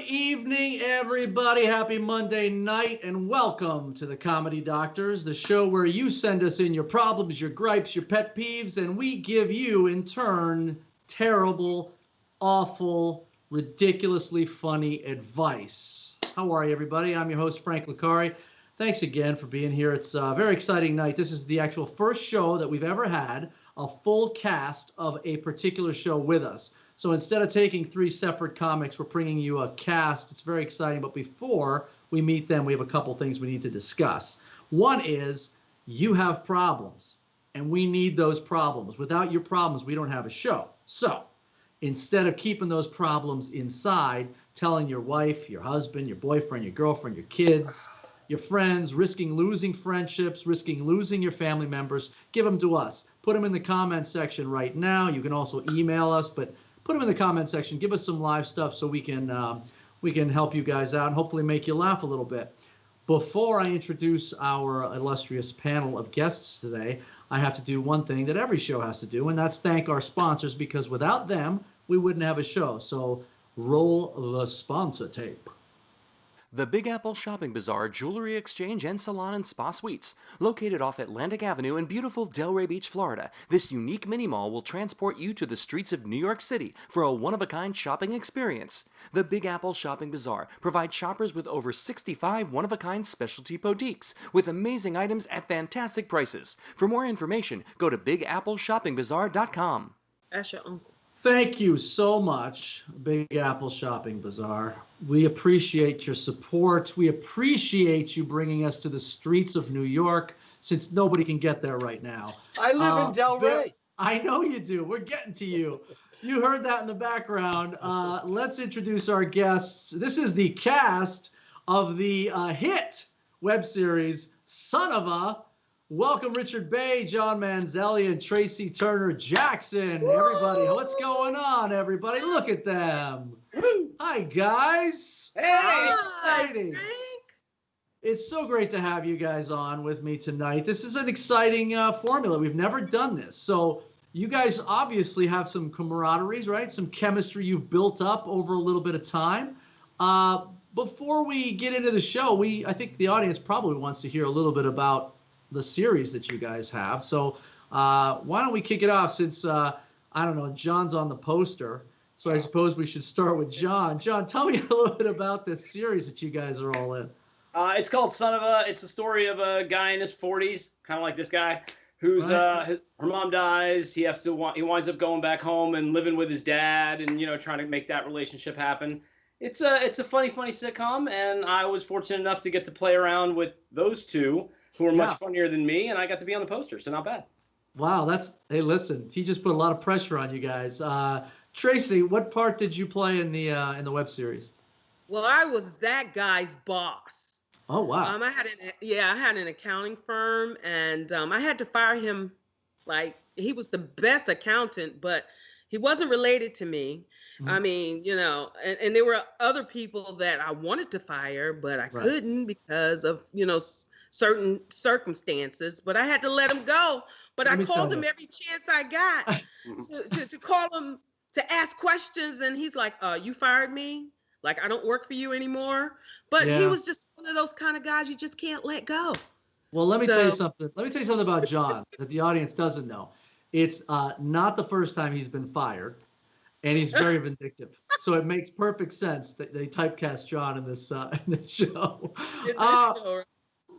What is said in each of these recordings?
evening, everybody. Happy Monday night, and welcome to the Comedy Doctors, the show where you send us in your problems, your gripes, your pet peeves, and we give you, in turn, terrible, awful, ridiculously funny advice. How are you, everybody? I'm your host, Frank Licari. Thanks again for being here. It's a very exciting night. This is the actual first show that we've ever had a full cast of a particular show with us. So instead of taking three separate comics, we're bringing you a cast. It's very exciting. But before we meet them, we have a couple things we need to discuss. One is you have problems, and we need those problems. Without your problems, we don't have a show. So instead of keeping those problems inside, telling your wife, your husband, your boyfriend, your girlfriend, your kids, your friends, risking losing friendships, risking losing your family members, give them to us. Put them in the comment section right now. You can also email us, but put them in the comment section. Give us some live stuff so we can help you guys out and hopefully make you laugh a little bit. Before I introduce our illustrious panel of guests today, I have to do one thing that every show has to do, and that's thank our sponsors, because without them, we wouldn't have a show. So roll the sponsor tape. The Big Apple Shopping Bazaar Jewelry Exchange and Salon and Spa Suites. Located off Atlantic Avenue in beautiful Delray Beach, Florida, this unique mini-mall will transport you to the streets of New York City for a one-of-a-kind shopping experience. The Big Apple Shopping Bazaar provides shoppers with over 65 one-of-a-kind specialty boutiques with amazing items at fantastic prices. For more information, go to BigAppleShoppingBazaar.com. That's your uncle. Thank you so much, Big Apple Shopping Bazaar. We appreciate your support. We appreciate you bringing us to the streets of New York, since nobody can get there right now. I live in Delray. I know you do. We're getting to you. You heard that in the background. Let's introduce our guests. This is the cast of the hit web series, Son of a. Welcome, Richard Bey, John Manzelli, and Tracie Turner Jackson. Woo! Everybody, what's going on, everybody? Look at them. Woo! Hi, guys. Hey, exciting. Frank. It's so great to have you guys on with me tonight. This is an exciting formula. We've never done this. So you guys obviously have some camaraderie, right? Some chemistry you've built up over a little bit of time. Before we get into the show, I think the audience probably wants to hear a little bit about the series that you guys have. So why don't we kick it off, since, I don't know, John's on the poster. So I suppose we should start with John. John, tell me a little bit about this series that you guys are all in. It's called Son of a. It's the story of a guy in his 40s, kind of like this guy, who's her mom dies. He winds up going back home and living with his dad, and trying to make that relationship happen. It's a funny sitcom, and I was fortunate enough to get to play around with those two, who are much funnier than me, and I got to be on the poster, so not bad. Wow, hey, listen, he just put a lot of pressure on you guys. Tracie, what part did you play in the web series? Well, I was that guy's boss. Oh, wow. I had an accounting firm, and I had to fire him. Like, he was the best accountant, but he wasn't related to me. Mm-hmm. I mean, and there were other people that I wanted to fire, but I couldn't because of, certain circumstances, but I had to let him go. But I called him every chance I got to call him to ask questions, and he's like, you fired me? Like, I don't work for you anymore. But he was just one of those kind of guys you just can't let go. Well, let me tell you something. Let me tell you something about John that the audience doesn't know. It's not the first time he's been fired, and he's very vindictive. So it makes perfect sense that they typecast John in this show.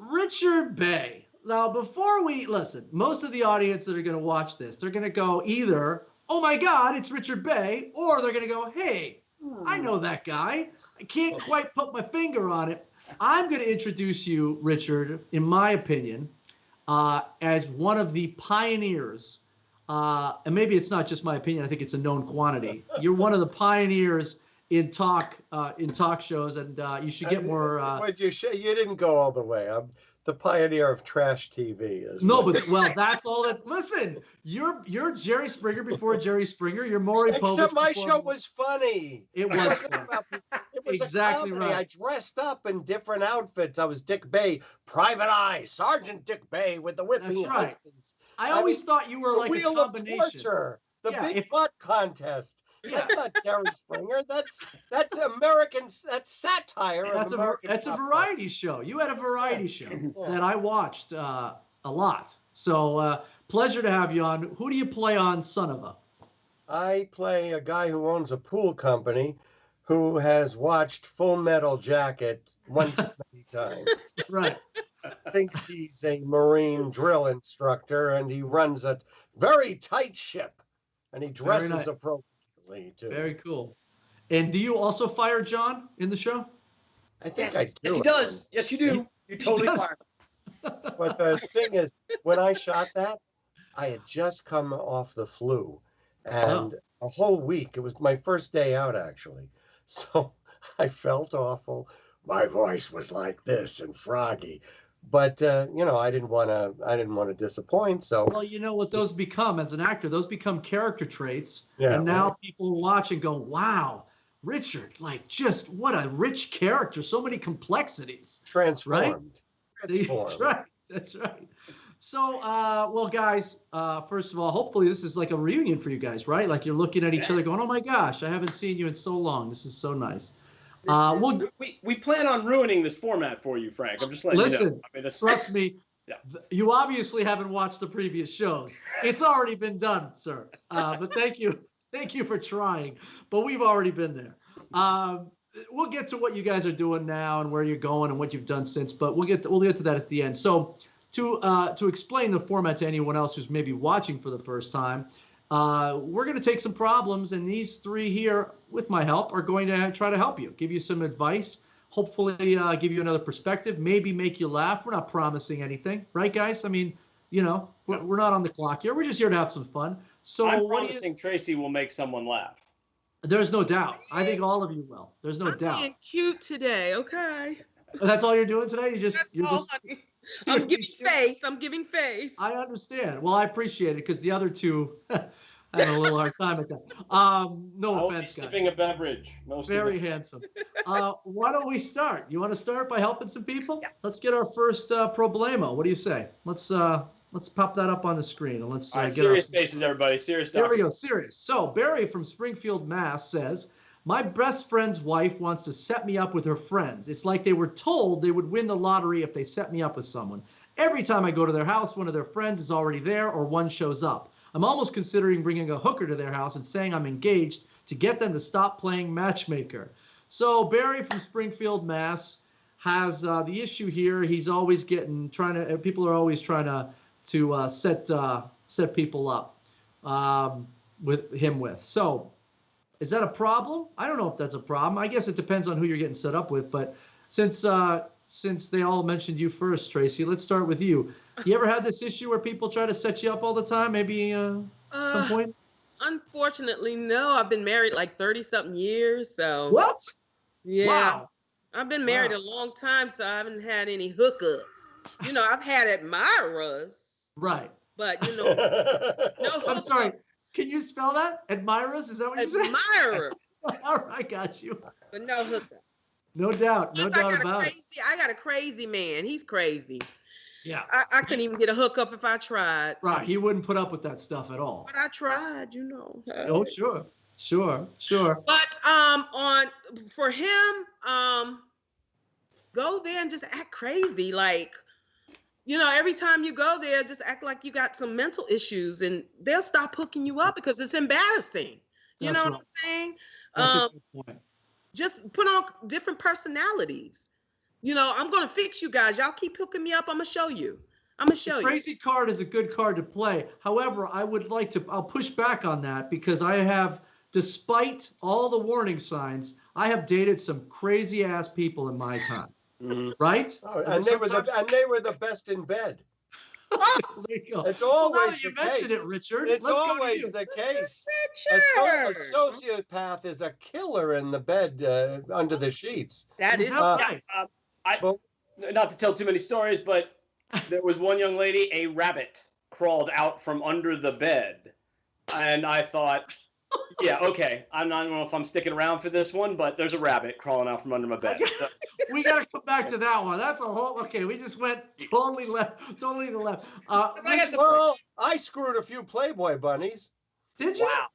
Richard Bey. Now, before we listen, most of the audience that are going to watch this, they're going to go either, oh my God, it's Richard Bey, or they're going to go, hey, I know that guy. I can't quite put my finger on it. I'm going to introduce you, Richard, in my opinion, as one of the pioneers. And maybe it's not just my opinion. I think it's a known quantity. You're one of the pioneers in talk shows, and you should get more. You didn't go all the way. I'm the pioneer of trash TV. That's all. Listen, you're Jerry Springer before Jerry Springer. You're Maury Povich. Except my show was funny. It was. It was exactly right. I dressed up in different outfits. I was Dick Bey, Private Eye, Sergeant Dick Bey with the whipping husbands. I always thought you were like a combination. The Wheel of Torture, the Big Butt Contest. That's not Jerry Springer. That's American. That's satire. That's of American that's a pop variety show. You had a variety show Yeah. that I watched a lot. So pleasure to have you on. Who do you play on Son of a? I play a guy who owns a pool company who has watched Full Metal Jacket one too many times. Right. Thinks he's a Marine drill instructor and he runs a very tight ship and he dresses nice. appropriately too. Very cool. And do you also fire John in the show? I think Yes, I do. yes, he does. Yes, you do. You totally does. fire. But the thing is, when I shot that, I had just come off the flu and a whole week. It was my first day out actually. So I felt awful. My voice was like this and froggy. But I didn't want to disappoint. So Well, you know what those become as an actor? Those become character traits. Yeah, and now right. people watch and go, wow, Richard, like just what a rich character. So many complexities. transformed. That's Transformed. right. That's right. So, well, guys, first of all, hopefully this is like a reunion for you guys, right? Like you're looking at each other going, oh my gosh, I haven't seen you in so long. This is so nice. Well, We plan on ruining this format for you, Frank. I'm just letting you know. listen, I mean, it's, trust me, Yeah. you obviously haven't watched the previous shows. It's already been done, sir. But thank you for trying. But we've already been there. We'll get to what you guys are doing now and where you're going and what you've done since. But we'll get to that at the end. So to explain the format to anyone else who's maybe watching for the first time, we're going to take some problems, and these three here, with my help, are going to try to help you, give you some advice, hopefully give you another perspective, maybe make you laugh. We're not promising anything, right, guys? I mean, we're not on the clock here. We're just here to have some fun. So I'm promising Tracie will make someone laugh. There's no doubt. I think all of you will. There's no I'm doubt. being cute today, okay? That's all you're doing today? That's all, honey. I'm giving face. I'm giving face. I understand. Well, I appreciate it because the other two had a little hard time at that. No I will be offense, guys. sipping a beverage. Most Very of the handsome. Why don't we start? You want to start by helping some people? Yeah. Let's get our first problemo. What do you say? Let's pop that up on the screen and let's All right, get serious our... faces, everybody. Serious. Here we go. Serious. So Barry from Springfield, Mass. says, my best friend's wife wants to set me up with her friends. It's like they were told they would win the lottery if they set me up with someone. Every time I go to their house, one of their friends is already there or one shows up. I'm almost considering bringing a hooker to their house and saying I'm engaged to get them to stop playing matchmaker. So Barry from Springfield, Mass. has the issue here. He's always people are always trying to set people up with him. So is that a problem? I don't know if that's a problem. I guess it depends on who you're getting set up with. But since they all mentioned you first, Tracie, let's start with you. You ever had this issue where people try to set you up all the time? Maybe some point? Unfortunately, no. I've been married like 30-something years, so. What? Yeah. Wow. I've been married a long time, so I haven't had any hookups. I've had admirers. Right. But, no hookups. I'm sorry. Can you spell that? Admirers? Is that what you said? Admirers. All right, got you. But no hookups. No doubt. No doubt about it. I got a crazy man. He's crazy. Yeah. I couldn't even get a hookup if I tried. Right. He wouldn't put up with that stuff at all. But I tried, Oh, sure. But for him, go there and just act crazy. Like, every time you go there, just act like you got some mental issues and they'll stop hooking you up because it's embarrassing. You know what I'm saying? That's a good point. Just put on different personalities. I'm going to fix you guys. Y'all keep hooking me up. I'm going to show you. The crazy card is a good card to play. However, I'll push back on that because I have, despite all the warning signs, I have dated some crazy ass people in my time. Mm-hmm. Right? Oh, and they were the best in bed. Oh, there you go. It's always now that you the mentioned case. it, Richard. It's Let's always the case. A sociopath is a killer in the bed under the sheets. That is right. Not to tell too many stories, but there was one young lady, a rabbit crawled out from under the bed. And I thought, yeah, okay, I don't know if I'm sticking around for this one, but there's a rabbit crawling out from under my bed. We got to come back to that one. That's a whole, okay, we just went totally to the left. Well, I screwed a few Playboy bunnies. Did you? Wow.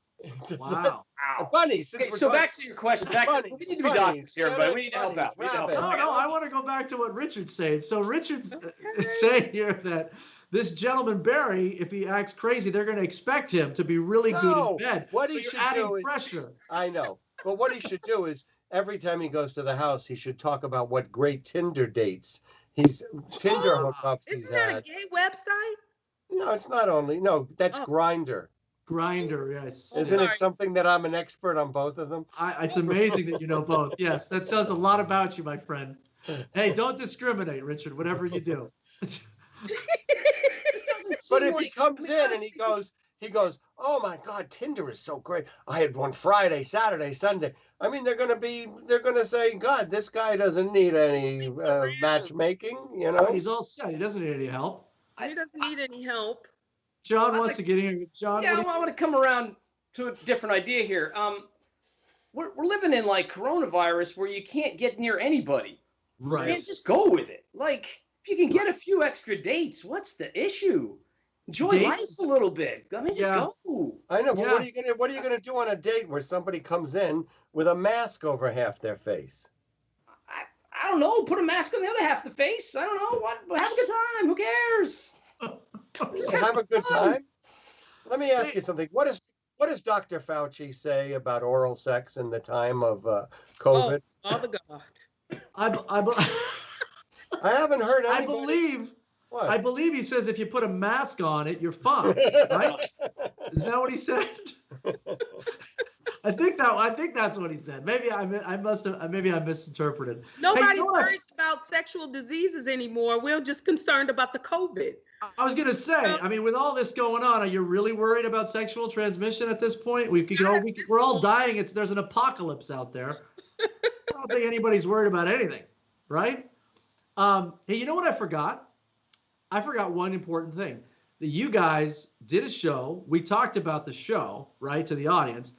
Wow. Bunnies. Okay, so back to your question. We need to be doctors here, but we need to help out. No, I want to go back to what Richard's saying. So Richard's saying here that this gentleman, Barry, if he acts crazy, they're going to expect him to be really good in bed. What so he you're should adding do is, pressure. I know. But what he should do is every time he goes to the house, he should talk about what great Tinder dates Tinder hookups he's Isn't that had. a gay website? No, it's not only. No, that's Grindr. Grinder, yes. Isn't it something that I'm an expert on both of them? It's amazing that you know both. Yes, that says a lot about you, my friend. Hey, don't discriminate, Richard, whatever you do. But if he comes in and he goes, oh my God, Tinder is so great. I had one Friday, Saturday, Sunday. I mean, they're gonna say, God, this guy doesn't need any matchmaking, you know? He's all set. He doesn't need any help. He doesn't need any help. John wants to get in here. John, yeah, I want to come around to a different idea here. We're living in like coronavirus where you can't get near anybody. Right. You can't just go with it. Like, if you can get a few extra dates, what's the issue? Enjoy life a little bit. I mean, just go. I know, but what are you gonna do on a date where somebody comes in with a mask over half their face? I don't know. Put a mask on the other half of the face. I don't know. What? Have a good time. Who cares? Have a good time. Let me ask you something. What does Dr. Fauci say about oral sex in the time of COVID? Oh, Father God. I haven't heard anybody. I believe he says if you put a mask on it, you're fine, right? Isn't that what he said? I think that's what he said. Maybe I misinterpreted. Nobody worries about sexual diseases anymore. We're just concerned about the COVID. I was gonna say, I mean, with all this going on, are you really worried about sexual transmission at this point? We're all dying. There's an apocalypse out there. I don't think anybody's worried about anything, right? Hey, you know what I forgot? I forgot one important thing. That you guys did a show. We talked about the show, right, to the audience.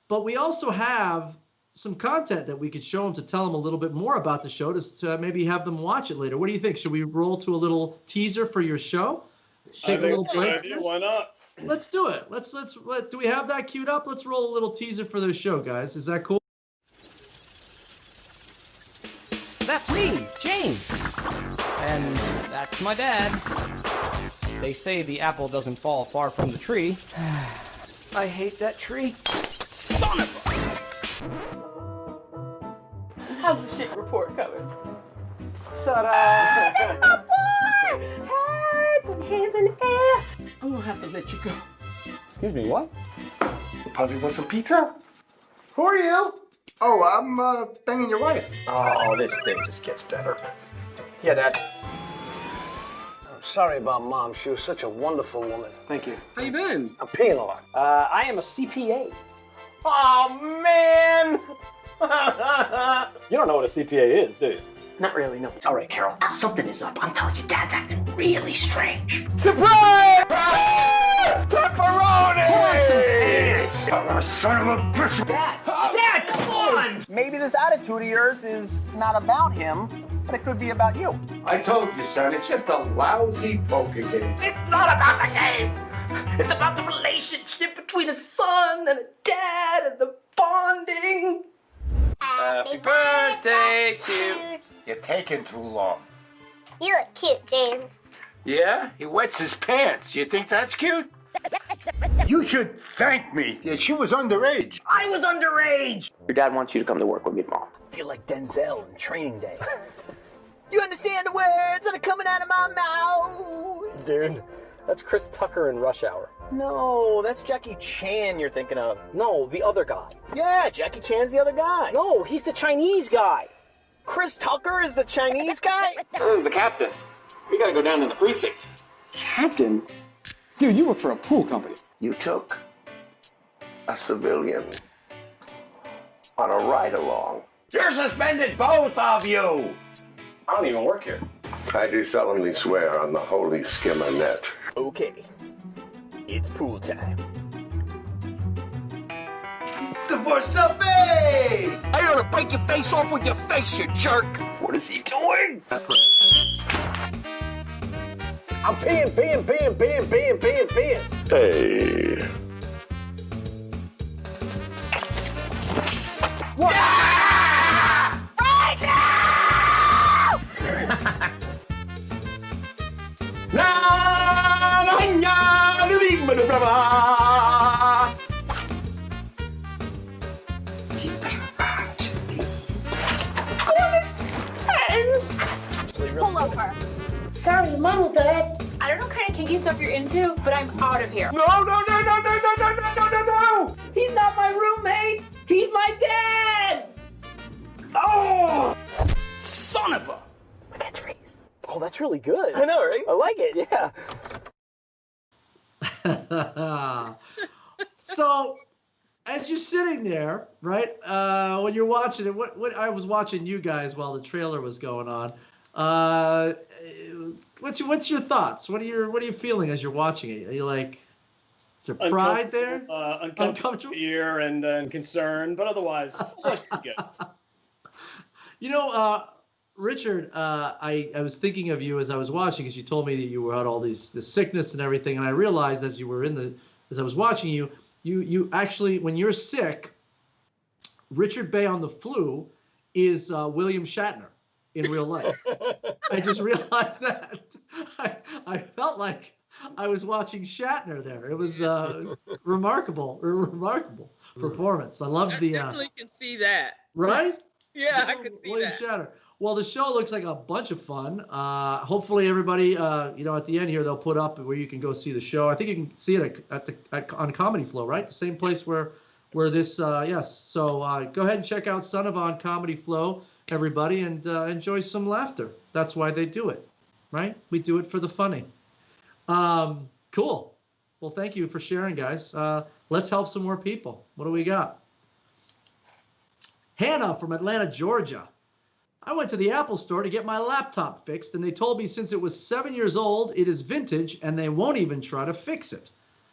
But we also have some content that we could show them to tell them a little bit more about the show to maybe have them watch it later. What do you think? Should we roll to a little teaser for your show? Take a little break. Why not? Let's do it. Do we have that queued up? Let's roll a little teaser for the show, guys. Is that cool? That's me, James. And that's my dad. They say the apple doesn't fall far from the tree. I hate that tree. Son of a... How's the shit report coming? Ta-da! Hey, put your hands in the air. I'm gonna have to let you go. Excuse me, what? You probably want some pizza? Who are you? Oh, I'm banging your wife. Oh, this thing just gets better. Yeah, Dad. I'm sorry about Mom. She was such a wonderful woman. Thank you. How you been? I'm peeing a lot. I am a CPA. Oh, man! You don't know what a CPA is, do you? Not really, no. All right, Carol. Something is up. I'm telling you, Dad's acting really strange. Surprise! Pepperoni! Put on some pants! Oh, son of a bitch! Dad, come on! Maybe this attitude of yours is not about him, but it could be about you. I told you, son, it's just a lousy poker game. It's not about the game. It's about the relationship between a son and a dad and the bonding. Happy birthday to... You're taking too long. You look cute, James. Yeah? He wets his pants. You think that's cute? You should thank me. She was underage. I was underage! Your dad wants you to come to work with me tomorrow. I feel like Denzel in Training Day. You understand the words that are coming out of my mouth? Dude, that's Chris Tucker in Rush Hour. No, that's Jackie Chan you're thinking of. No, the other guy. Yeah, Jackie Chan's the other guy. No, he's the Chinese guy. Chris Tucker is the Chinese guy? This is the captain. We gotta go down to the precinct. Captain? Dude, you work for a pool company. You took a civilian on a ride-along. You're suspended, both of you! I don't even work here. I do solemnly swear on the holy skimmer net. Okay, it's pool time. Divorce-a-bay! I ought to break your face off with your face, you jerk! What is he doing? I'm peeing. Hey. Pull over. Sorry, Mom will do it. I don't know what kind of kinky stuff you're into, but I'm out of here. No! He's not my roommate. He's my dad. Oh! Son of a... Catchphrase. Oh, that's really good. I know, right? I like it, yeah. So, as you're sitting there, right, when you're watching it, what I was watching you guys while the trailer was going on. What's your thoughts? What are you feeling as you're watching it? Are you like, is there pride there? Uncomfortable, fear, and concern, but otherwise, it's good. You know, Richard, I was thinking of you as I was watching, because you told me that you had all this sickness and everything, and I realized as I was watching you, you actually, when you're sick, Richard Bey on the flu is William Shatner in real life. I just realized that. I felt like I was watching Shatner there. It was remarkable performance. I loved the. I definitely can see that. Right? Yeah, I can see William that. Shatner. Well, the show looks like a bunch of fun. Hopefully, everybody, at the end here, they'll put up where you can go see the show. I think you can see it on Comedy Flo, right? The same place where this, yes. So go ahead and check out Son of on Comedy Flo, everybody, and enjoy some laughter. That's why they do it, right? We do it for the funny. Cool. Well, thank you for sharing, guys. Let's help some more people. What do we got? Hannah from Atlanta, Georgia. I went to the Apple store to get my laptop fixed, and they told me since it was 7 years old, it is vintage, and they won't even try to fix it.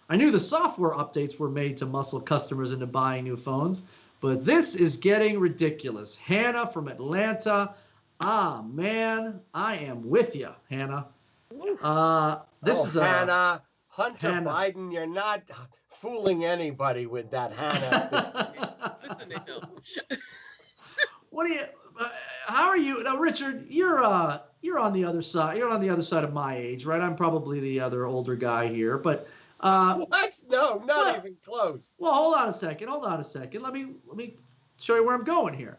I knew the software updates were made to muscle customers into buying new phones, but this is getting ridiculous. Hannah from Atlanta. Ah, man, I am with you, Hannah. This is Hannah. Hunter Hannah. Biden, you're not fooling anybody with that Hannah. Listen to him. What do you? How are you now, Richard? You're on the other side. You're on the other side of my age, right? I'm probably the other older guy here, but what? No, not even close. Well, hold on a second. Let me show you where I'm going here.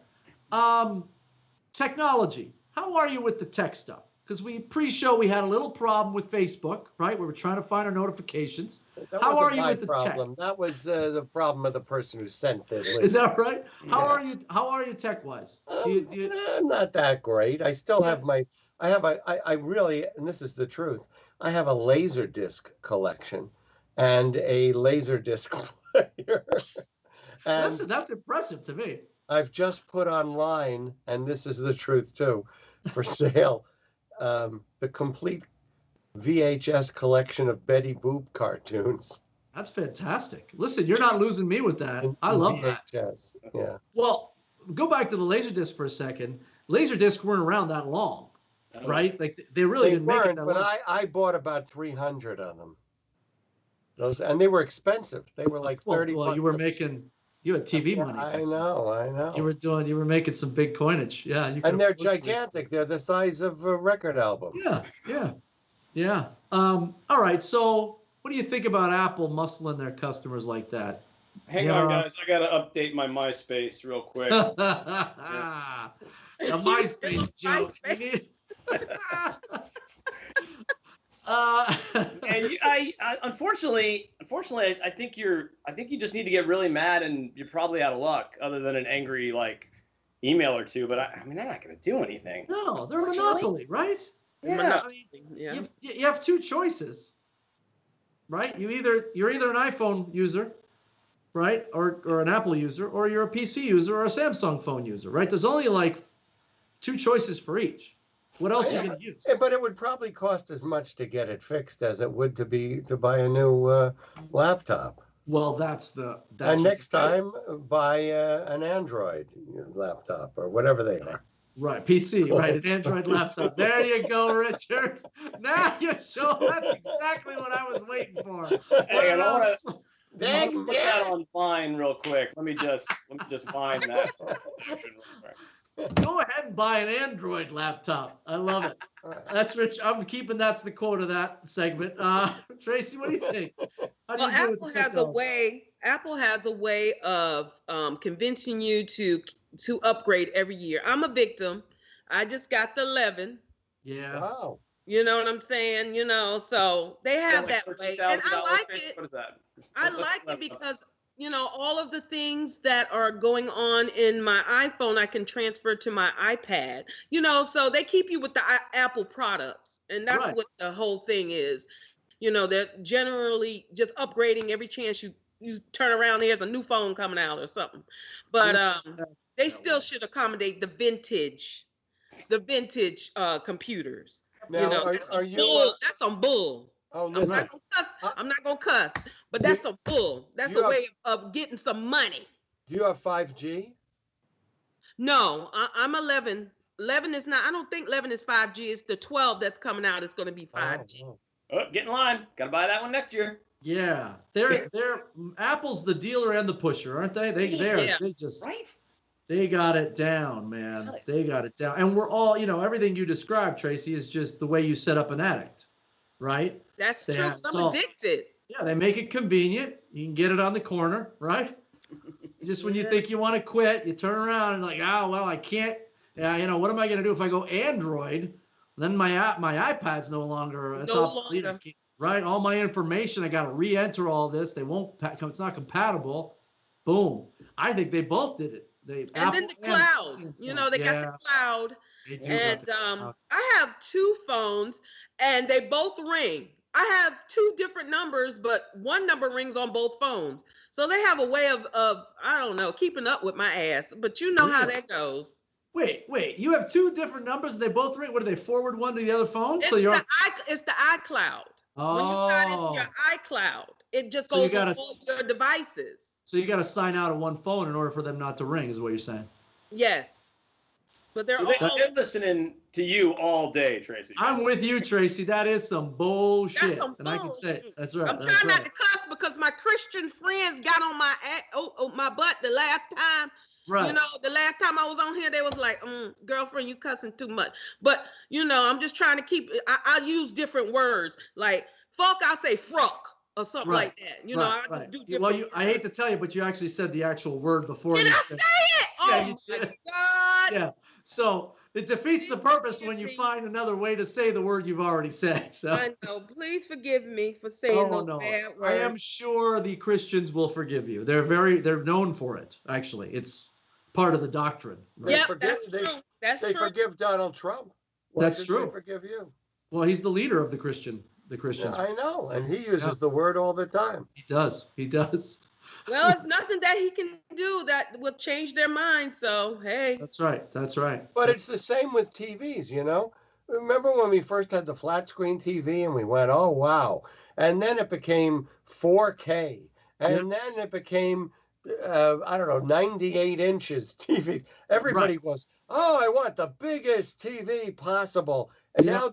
Technology. How are you with the tech stuff? Because pre-show we had a little problem with Facebook, right? We were trying to find our notifications. How are you with the problem? tech? That was the problem of the person who sent it. Is that right? Yes. How are you tech-wise? Not that great. I still have I really, and this is the truth, I have a Laserdisc collection and a Laserdisc player. And that's impressive to me. I've just put online, and this is the truth too, for sale, the complete VHS collection of Betty Boop cartoons. That's fantastic. Listen, you're not losing me with that. I love that. VHS, yeah. Well, go back to the Laserdisc for a second. Laserdiscs weren't around that long, right? Like they really didn't make it that but long. I bought about 300 of them. And they were expensive. They were like 30 Well, bucks. you had TV money. I know. You were making some big coinage. Yeah. And they're gigantic. They're the size of a record album. Yeah. All right. So what do you think about Apple muscling their customers like that? Hang on, guys. I got to update my MySpace real quick. The MySpace joke. And unfortunately, I think you just need to get really mad, and you're probably out of luck, other than an angry email or two. But I mean, they're not going to do anything. No, they're a monopoly, right? Yeah. You have two choices, right? You're either an iPhone user, right, or an Apple user, or you're a PC user or a Samsung phone user, right? There's only two choices for each. What else are you going to use? But it would probably cost as much to get it fixed as it would to buy a new laptop. Well, and next time, buy an Android laptop or whatever they are. Right, PC, right, an Android laptop. There you go, Richard. Now you're showing. That's exactly what I was waiting for. Hey, I want to put that online real quick. Let me just find that. Go ahead and buy an Android laptop. I love it. That's Rich. I'm keeping that's the quote of that segment. Tracie, what do you think? How do Well, you deal with Apple the has a technology? way. Apple has a way of convincing you to upgrade every year. I'm a victim. I just got the 11. Yeah. Wow. You know what I'm saying? You know, so they have that way, and I $13,000 like fish? it. What is that? I like it because all of the things that are going on in my iPhone, I can transfer to my iPad. So they keep you with the Apple products, and that's Right. what the whole thing is. They're generally just upgrading every chance you turn around. There's a new phone coming out or something, but they still should accommodate the vintage computers. Now, That's are some you? bull. That's some bull. Oh, I'm listen. not gonna cuss. I'm not gonna cuss, but that's some bull. That's a way of getting some money. Do you have 5G? No, I'm 11. 11 is not. I don't think 11 is 5G. It's the 12 that's coming out. It's going to be 5G. Oh, get in line. Got to buy that one next year. Yeah, they're Apple's the dealer and the pusher, aren't they? They just right. They got it down, man. They got it down, and we're all everything you described, Tracie, is just the way you set up an addict, right? That's true. I'm addicted. Yeah, they make it convenient. You can get it on the corner, right? Just when you think you want to quit, you turn around and like, well, I can't. Yeah, what am I going to do if I go Android? Then my iPad's no longer. It's obsolete. Right? All my information, I got to re-enter all this. They won't. It's not compatible. Boom. I think they both did it. And then the cloud. They got the cloud. And I have 2 phones, and they both ring. I have 2 different numbers, but one number rings on both phones. So they have a way of I don't know, keeping up with my ass. But you know how that goes. Wait. You have 2 different numbers, and they both ring. What do they forward one to the other phone? It's the iCloud. Oh. When you sign into your iCloud, it just goes on all your devices. So you got to sign out of one phone in order for them not to ring, is what you're saying? Yes. But they're they're listening to you all day, Tracie. I'm with you, Tracie. That is some bullshit. That's some and I can say it. That's right. I'm trying not to cuss because my Christian friends got on my butt the last time. Right. The last time I was on here, they was like, girlfriend, you cussing too much. But, I'm just trying to keep, I'll use different words. Like, fuck, I'll say fruck or something like that. I just do different words. I hate to tell you, but you actually said the actual word before. Did I say it? Oh, my God. Yeah. So it defeats the purpose when you find another way to say the word you've already said. So. I know. Please forgive me for saying those bad words. I am sure the Christians will forgive you. They're known for it, actually. It's part of the doctrine. Right? Yeah, that's true. They forgive Donald Trump. That's true. They forgive you. Well, he's the leader of the Christians. Yeah, I know, and he uses the word all the time. He does. Well, it's nothing that he can do that will change their minds. So, hey. That's right. But it's the same with TVs, Remember when we first had the flat screen TV and we went, oh, wow. And then it became 4K. And then it became, 98 inches TVs. Everybody goes, oh, I want the biggest TV possible. And now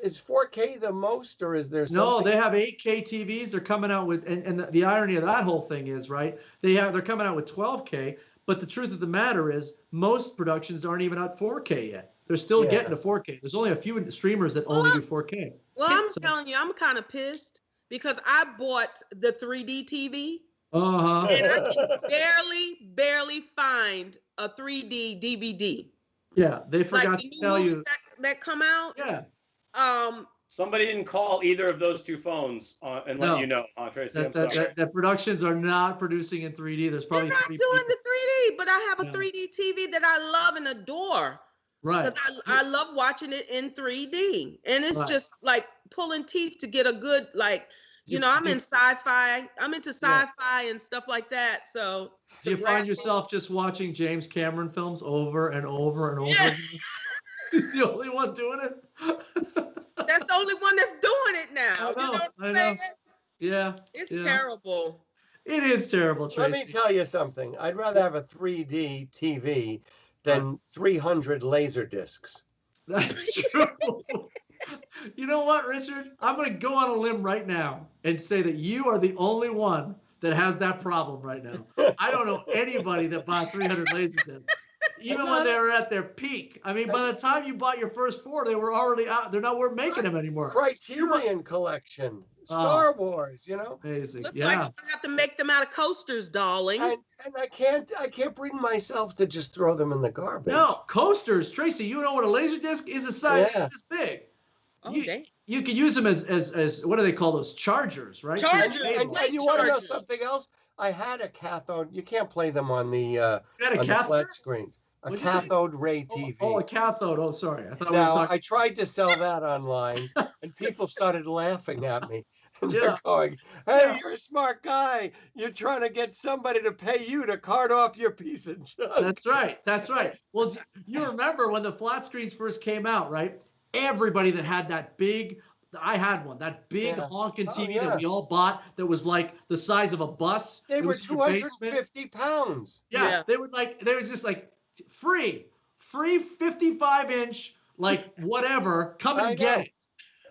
is 4K the most, or is there something? No, they have 8K TVs. They're coming out with, and the irony of that whole thing is, right, they're coming out with 12K, but the truth of the matter is most productions aren't even at 4K yet. They're still getting to 4K. There's only a few streamers that only do 4K. Well, I'm telling you, I'm kind of pissed because I bought the 3D TV. Uh-huh. And I can barely find a 3D DVD. Yeah, they forgot like to tell you that come out. Yeah. Somebody didn't call either of those 2 phones and let you know, Tracie. I'm sorry. That productions are not producing in 3D. There's probably They're not doing the 3D, but I have a 3D TV that I love and adore. Right. Because I love watching it in 3D, and it's just like pulling teeth to get a good I'm in sci-fi. I'm into sci-fi and stuff like that. So do you find yourself just watching James Cameron films over and over and over again? He's the only one doing it. That's the only one that's doing it now. You know what I'm saying? Yeah. It's terrible. It is terrible, Tracie. Let me tell you something. I'd rather have a 3D TV than 300 laser discs. That's true. You know what, Richard? I'm going to go on a limb right now and say that you are the only one that has that problem right now. I don't know anybody that bought 300 laser discs. Even when they were at their peak. I mean, by the time you bought your first 4, they were already out. They're not worth making them anymore. Criterion Collection, Star Wars, Amazing. Looks Yeah. like you have to make them out of coasters, darling. And I can't bring myself to just throw them in the garbage. No, coasters, Tracie. You know what a laser disc is? A size this big. Oh, dang. You can use them as what do they call those? Chargers, right? Chargers. And you want to know something else? I had a cathode. You can't play them on the the flat screen. A cathode ray TV. Oh, a cathode. Oh, sorry. I thought now, we were talking. I tried to sell that online, and people started laughing at me. And they're going, hey, you're a smart guy. You're trying to get somebody to pay you to cart off your piece of junk. That's right. That's right. Well, you remember when the flat screens first came out, right? Everybody that had that big, I had one, that big honking TV that we all bought that was like the size of a bus. They were 250 pounds. Yeah. They were like, there was just like free 55-inch, like whatever, come and get it.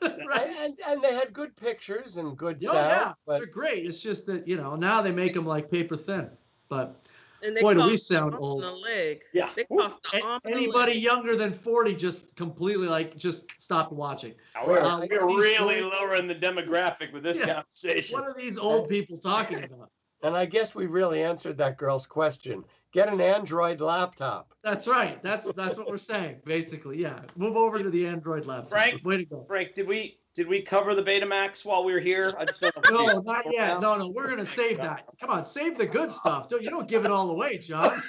Right. And they had good pictures and good sound. Yeah, but they're great. It's just that, now they make them like paper thin. But and they boy, do we cost sound an arm old. and a leg. Yeah. They cost an arm and a Anybody leg. younger than 40 just completely just stopped watching. We're really lowering the demographic with this conversation. What are these old people talking about? And I guess we really answered that girl's question. Get an Android laptop. That's right. That's what we're saying, basically. Yeah. Move over to the Android laptop. Frank, way to go. Frank, did we cover the Betamax while we were here? I just don't know. No, not yet. No, we're gonna save that. Come on, save the good stuff. You don't give it all away, John.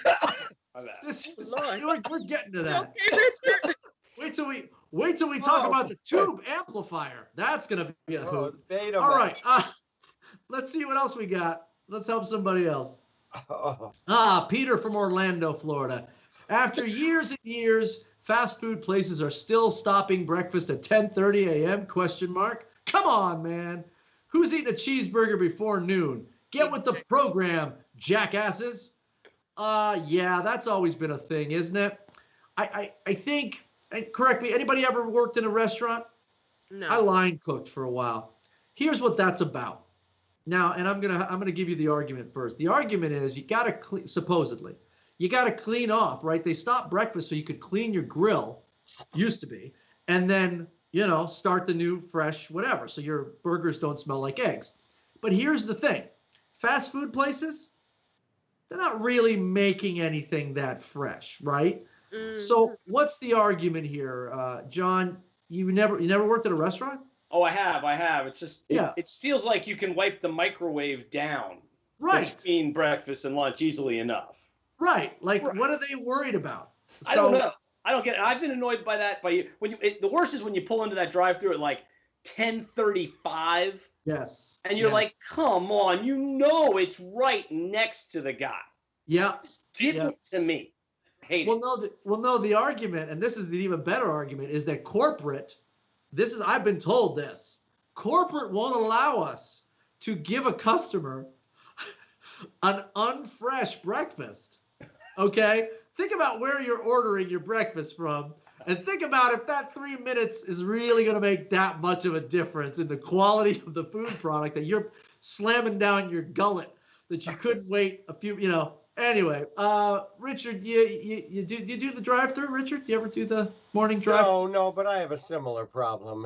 We're getting to that. Okay, Richard. Wait till we talk about the tube amplifier. That's gonna be a hoot. Betamax. All right. Let's see what else we got. Let's help somebody else. Peter from Orlando, Florida. After years and years, fast food places are still stopping breakfast at 10:30 a.m. ? Come on, man. Who's eating a cheeseburger before noon? Get with the program, jackasses. Yeah, that's always been a thing, isn't it? I think, and correct me, anybody ever worked in a restaurant? No. I line cooked for a while. Here's what that's about. Now, and I'm gonna give you the argument first. The argument is you gotta supposedly you gotta clean off, right? They stopped breakfast so you could clean your grill, used to be, and then start the new fresh whatever, so your burgers don't smell like eggs. But here's the thing: fast food places, they're not really making anything that fresh, right? So what's the argument here, John? You never worked at a restaurant? Oh, I have. It's just it feels like you can wipe the microwave down between breakfast and lunch easily enough. Right. Like, what are they worried about? I don't know. I don't get it. I've been annoyed by that. The worst is when you pull into that drive-through at like 10:35. Yes. And you're like, come on, it's right next to the guy. Yeah. Just give it to me. Hate it. No, the argument, and this is the even better argument, is that I've been told this. Corporate won't allow us to give a customer an unfresh breakfast. Okay? Think about where you're ordering your breakfast from, and think about if that 3 minutes is really going to make that much of a difference in the quality of the food product that you're slamming down your gullet that you couldn't wait a few, Anyway, Richard, you do the drive-through, Richard? Do you ever do the morning drive? No, but I have a similar problem.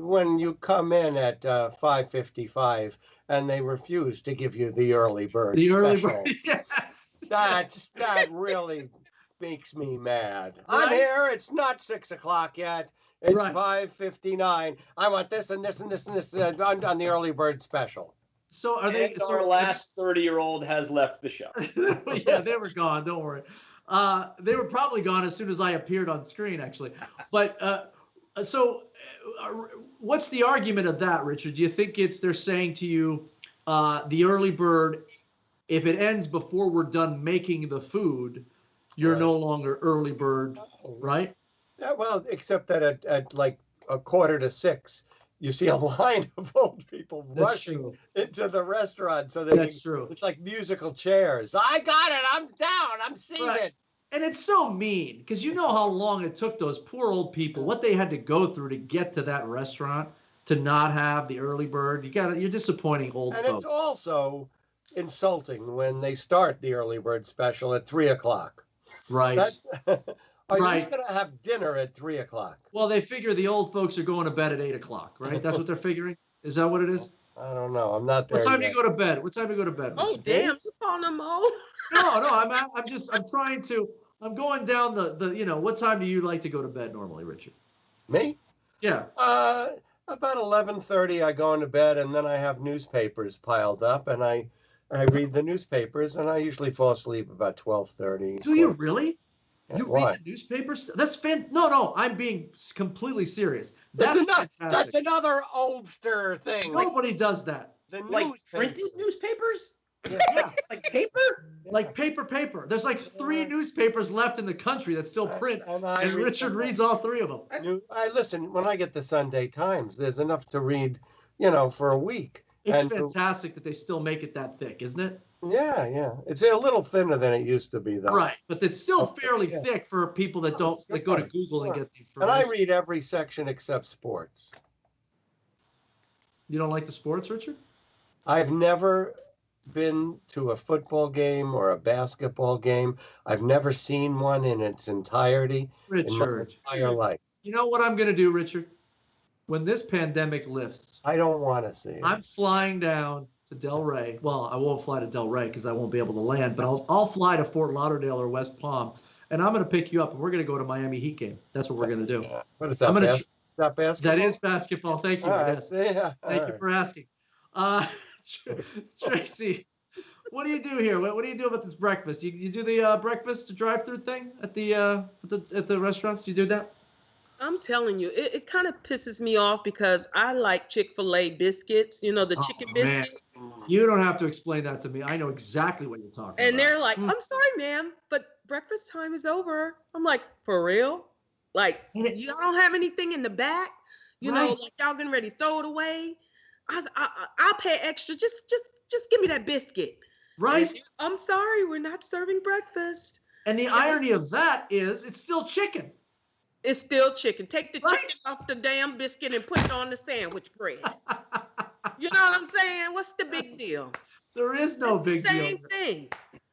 When you come in at 5:55 and they refuse to give you the early bird special, yes. That really makes me mad. I'm here. It's not 6 o'clock yet. It's 5:59. I want this and this and this and this on the early bird special. So are they? Our last 30-year-old has left the show. Yeah, they were gone. Don't worry. They were probably gone as soon as I appeared on screen, actually. But what's the argument of that, Richard? Do you think they're saying to you, the early bird, if it ends before we're done making the food, you're no longer early bird, right? Yeah, well, except that at like 5:45, you see a line of old people rushing into the restaurant. So that's true. It's like musical chairs. I got it. I'm down. I'm seated. Right. And it's so mean because you know how long it took those poor old people, what they had to go through to get to that restaurant, to not have the early bird. You're disappointing old folks. And it's also insulting when they start the early bird special at 3 o'clock. Right. That's. Are you Right. just gonna have dinner at 3 o'clock? Well, they figure the old folks are going to bed at 8 o'clock, right? That's what they're figuring. Is that what it is? I don't know. I'm not there What time do yet. you go to bed? What time do you go to bed? Oh, Richard? damn, you calling them old? No, I'm going down the what time do you like to go to bed normally, Richard? Me? Yeah. About 11:30 I go into bed, and then I have newspapers piled up, and I read the newspapers, and I usually fall asleep about 12:30. Do you really? You Why? read the newspapers? That's No, I'm being completely serious. That's fantastic. another oldster thing. Nobody does that. The Like newspaper. printed newspapers? Yeah. Like paper? Like paper. There's like 3 newspapers left in the country that still print, and Richard reads all 3 of them. I listen when I get the Sunday Times. There's enough to read, for a week. It's fantastic that they still make it that thick, isn't it? Yeah. It's a little thinner than it used to be, though. Right, but it's still fairly thick for people that go to Google and get the information. And I read every section except sports. You don't like the sports, Richard? I've never been to a football game or a basketball game. I've never seen one in its entirety in my Richard. entire life. You know what I'm going to do, Richard? When this pandemic lifts, I don't want to see it. I'm flying down to Delray. Well, I won't fly to Delray because I won't be able to land, but I'll fly to Fort Lauderdale or West Palm, and I'm going to pick you up, and we're going to go to Miami Heat game. That's what we're going to do. What is that? That basketball? That is basketball. Thank you. All right, Yes. yeah, Thank you for asking. Tracie, what do you do here? What do you do about this breakfast? You do the breakfast drive-through thing at the restaurants? Do you do that? I'm telling you, it kind of pisses me off because I like Chick-fil-A biscuits, the chicken biscuits. You don't have to explain that to me. I know exactly what you're talking about. And they're like, I'm sorry, ma'am, but breakfast time is over. I'm like, for real? Like, y'all don't have anything in the back? Like y'all getting ready to throw it away? I'll pay extra. Just give me that biscuit. Right. And I'm sorry, we're not serving breakfast. And the irony of that is it's still chicken. It's still chicken. Take the chicken off the damn biscuit and put it on the sandwich bread. You know what I'm saying? What's the big deal? There is no big deal. Same thing.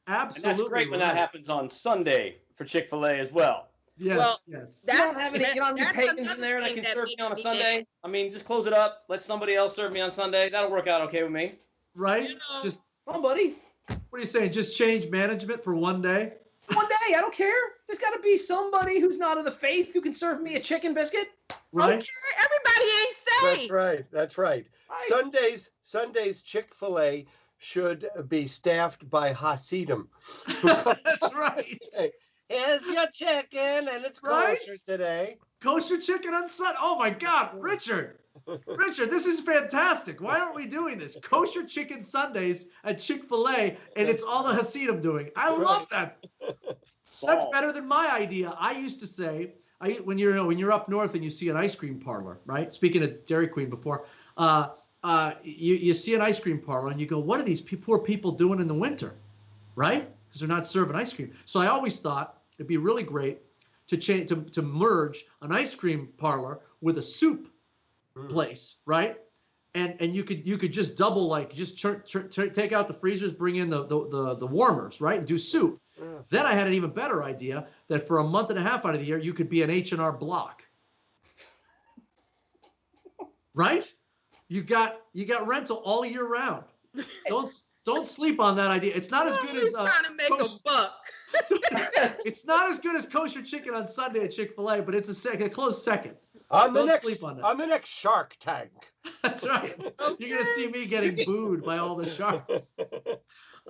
Absolutely. And that's great when that happens on Sunday for Chick-fil-A as well. Yes, You don't have any pagans in there that can serve me on a Sunday? I mean, just close it up. Let somebody else serve me on Sunday. That'll work out okay with me. Right? Just come on, buddy. What are you saying? Just change management for one day? One day, I don't care. There's got to be somebody who's not of the faith who can serve me a chicken biscuit. Right. Okay, everybody ain't saved. That's right. Sundays Chick-fil-A should be staffed by Hasidim. That's right. Here's your chicken, and it's kosher today. Kosher chicken on Sunday. Oh my God, Richard, this is fantastic. Why aren't we doing this? Kosher chicken Sundays at Chick-fil-A, and it's all the Hasidim doing. I love that. That's better than my idea. I used to say, when you're up north and you see an ice cream parlor, right? Speaking of Dairy Queen before, you see an ice cream parlor and you go, what are these poor people doing in the winter, right? Because they're not serving ice cream. So I always thought it'd be really great to merge an ice cream parlor with a soup place, right? And you could just double, take out the freezers, bring in the warmers, right? And do soup. Then I had an even better idea that for a month and a half out of the year, you could be an H&R Block. Right? You got rental all year round. Don't sleep on that idea. It's not as good as trying to make a buck. It's not as good as kosher chicken on Sunday at Chick-fil-A, but it's a close second. On the next Shark Tank. That's right. You're gonna see me getting booed by all the sharks.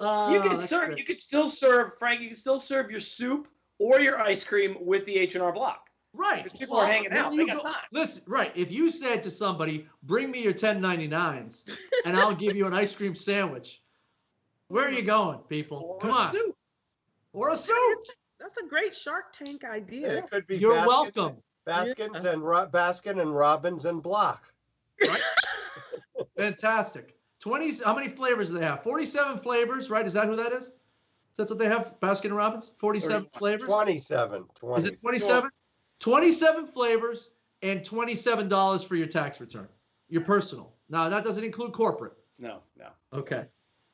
You could still serve, Frank. You can still serve your soup or your ice cream with the H&R Block. Right. Because people are hanging out. They got time. Listen, right. If you said to somebody, "Bring me your 10.99s, and I'll give you an ice cream sandwich," where are you going, people? Come on. Soup. Or a soup. That's a great Shark Tank idea. It could be. You're welcome. Baskin and Robbins and Block. Right? Fantastic. 20. How many flavors do they have? 47 flavors, right? Is that who that is? That's what they have, Baskin and Robbins? 47 flavors? 27. Is it 27? 27 flavors and $27 for your tax return. Your personal. Now, that doesn't include corporate. No. Okay.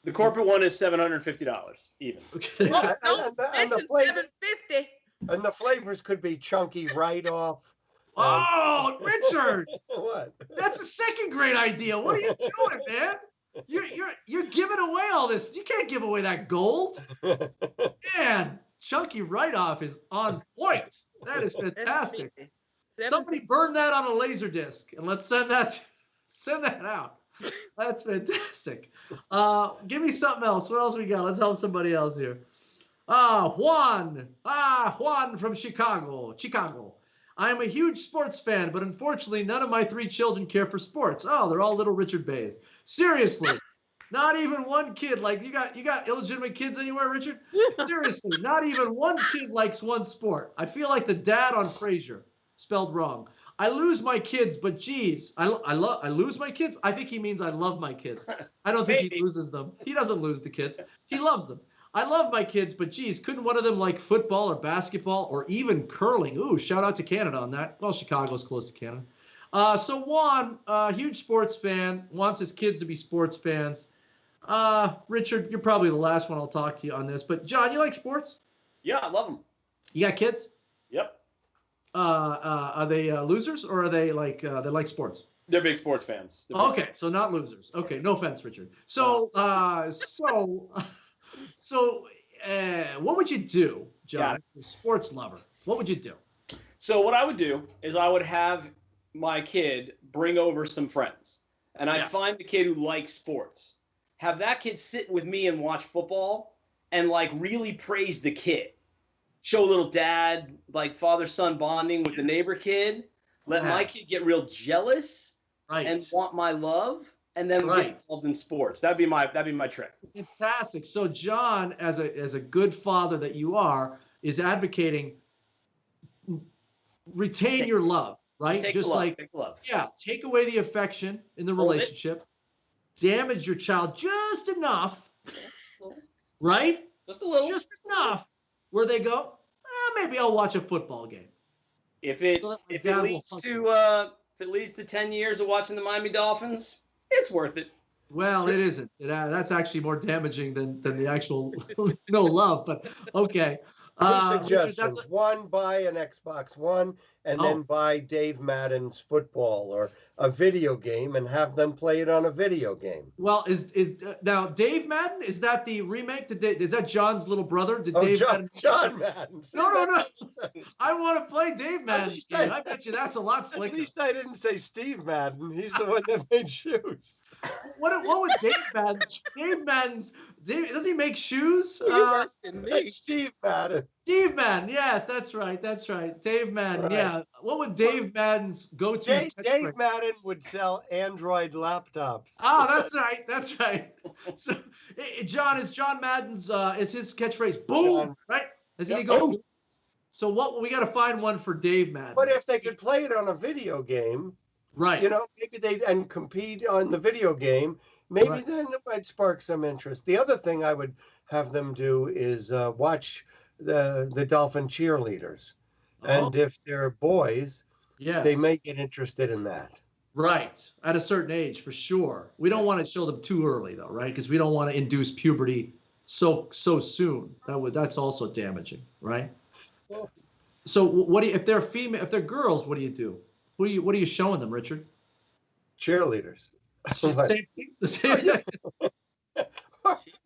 The corporate one is $750 even. Okay. Yeah, And the $750. and the flavors could be chunky right off. Oh, Richard, What? that's a second great idea. What are you doing, man? You're giving away all this. You can't give away that gold. Man, chunky write-off is on point. That is fantastic. Somebody burn that on a laser disc and let's send that out. That's fantastic. Give me something else. What else we got? Let's help somebody else here. Juan from Chicago. I am a huge sports fan, but unfortunately, none of my 3 children care for sports. Oh, they're all little Richard Beys. Seriously, not even one kid. Like you got illegitimate kids anywhere, Richard? Seriously, not even one kid likes one sport. I feel like the dad on Frasier, spelled wrong. I lose my kids, but geez, I lose my kids. I think he means I love my kids. I don't think he loses them. He doesn't lose the kids. He loves them. I love my kids, but geez, couldn't one of them like football or basketball or even curling? Ooh, shout out to Canada on that. Well, Chicago's close to Canada. So Juan, huge sports fan, wants his kids to be sports fans. Richard, you're probably the last one I'll talk to you on this, but John, you like sports? Yeah, I love them. You got kids? Yep. Are they losers or are they like they like sports? They're big sports fans. Okay, so not losers. Okay, no offense, Richard. So what would you do, John, a sports lover? What would you do? So what I would do is I would have my kid bring over some friends, and I'd find the kid who likes sports. Have that kid sit with me and watch football and like really praise the kid. Show a little dad, like father-son bonding with the neighbor kid. Let my kid get real jealous and want my love. And then get involved in sports. That'd be my trick. Fantastic. So John, as a good father that you are, is advocating retain your love, right? Take the love. Yeah, take away the affection in the relationship, damage your child just enough, right? Just a little. Just enough where they go, maybe I'll watch a football game. If it leads to 10 years of watching the Miami Dolphins, it's worth it. Well, it isn't. That's actually more damaging than the actual no love, but okay. Two suggestions. One, buy an Xbox One, and then buy Dave Madden's football or a video game and have them play it on a video game. Well, is now Dave Madden, is that the remake? Is that John's little brother? John Madden. No. I want to play Dave Madden. I bet you that's a lot slicker. At least I didn't say Steve Madden. He's the one that made shoes. What would Dave Madden? Dave Madden's. Does he make shoes? Steve Madden. Steve Madden. Yes, that's right. Dave Madden. Yeah. What would Dave Madden's go-to? Dave Madden would sell Android laptops. Oh, that's right. So, John, is John Madden's is his catchphrase boom, right? Doesn't he go? Boom. So we got to find one for Dave Madden. But if they could play it on a video game, right? Maybe they and compete on the video game. Maybe then it might spark some interest. The other thing I would have them do is watch the Dolphin cheerleaders. And if they're boys, they may get interested in that. Right. At a certain age, for sure. We don't want to show them too early, though, right? Because we don't want to induce puberty so soon. That's also damaging, right? So if they're female, if they're girls, what do you do? What are you showing them, Richard? Cheerleaders. The same thing.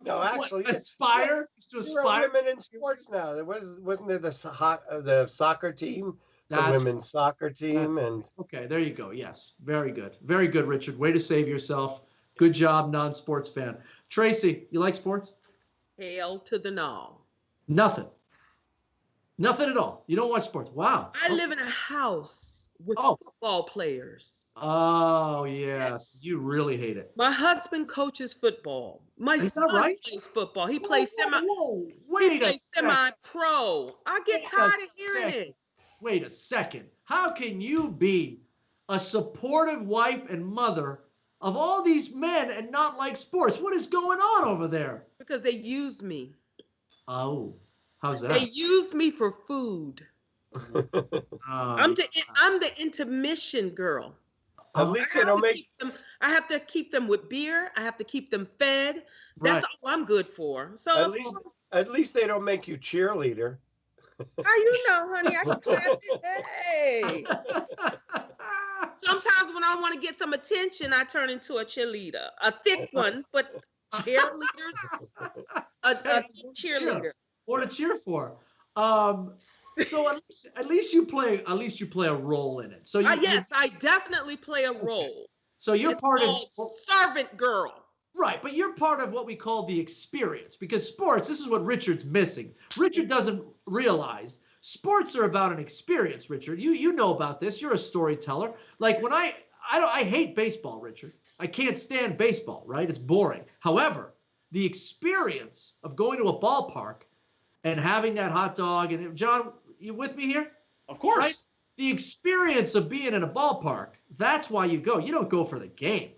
No, actually, aspire. Women in sports now. Wasn't there the soccer team, the women's soccer team, and okay, there you go. Yes, very good, Richard. Way to save yourself. Good job, non-sports fan. Tracie, you like sports? Hell to the no. Nothing at all. You don't watch sports. Wow. I live in a house with football players. Oh, yes. You really hate it. My husband coaches football. My son plays football. He plays semi-pro. I get tired of hearing it. Wait a second. How can you be a supportive wife and mother of all these men and not like sports? What is going on over there? Because they use me. Oh, how's that? They use me for food. I'm the intermission girl. At least they don't make. I have to keep them with beer. I have to keep them fed. That's all I'm good for. So at least they don't make you cheerleader. How you know, honey? I can clap it. Hey. Sometimes when I want to get some attention, I turn into a cheerleader, a thick one, but cheerleader, a cheerleader. What to cheer for? So at least you play a role in it. So yes, I definitely play a role. So you're part of servant girl. Right, but you're part of what we call the experience, because sports, this is what Richard's missing. Richard doesn't realize sports are about an experience, Richard. You know about this. You're a storyteller. Like when I hate baseball, Richard. I can't stand baseball, right? It's boring. However, the experience of going to a ballpark and having that hot dog, and John, you with me here? Of course. Right? The experience of being in a ballpark, that's why you go. You don't go for the game.